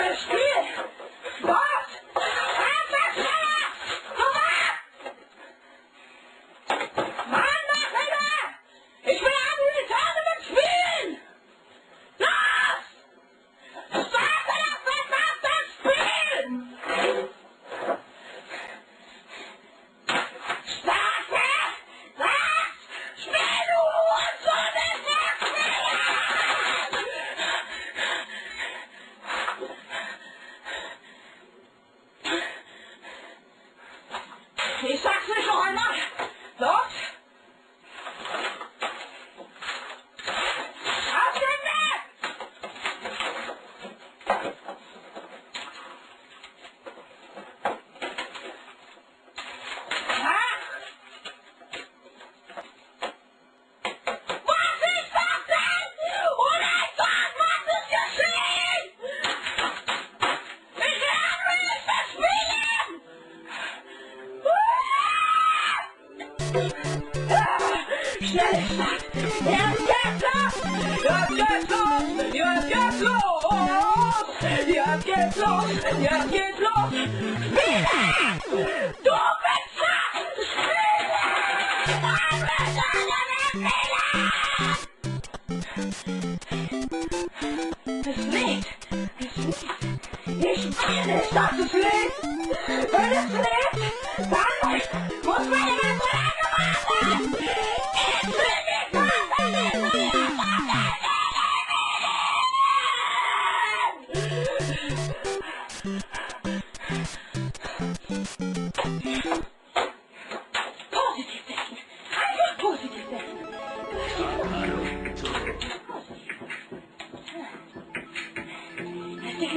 schönes Spiel! Was? Einfach schneller! Mann, mach weiter! Ich will eine Tage mit Spielen! Los! Starte das verdammte Spiel! Starte das Spiel, du Hurensohn des Ich sag's nicht noch einmal! Los! Auf den Weg! Was ist das denn? Und etwas, was ist geschehen? Ich werde nicht verspielen! Schnell! Jetzt geht's los! Jetzt geht's los! Jetzt geht's los! Jetzt geht's los! Jetzt geht's los! Spiele! Du Wichser! Spiele! Es liegt! Ich will nicht, dass es liegt! Wenn es liegt, dann muss meine ganze Lage warten! Ich will nicht warten! Ich will nicht warten! Positiv denken! Einfach positiv denken! Richtig los!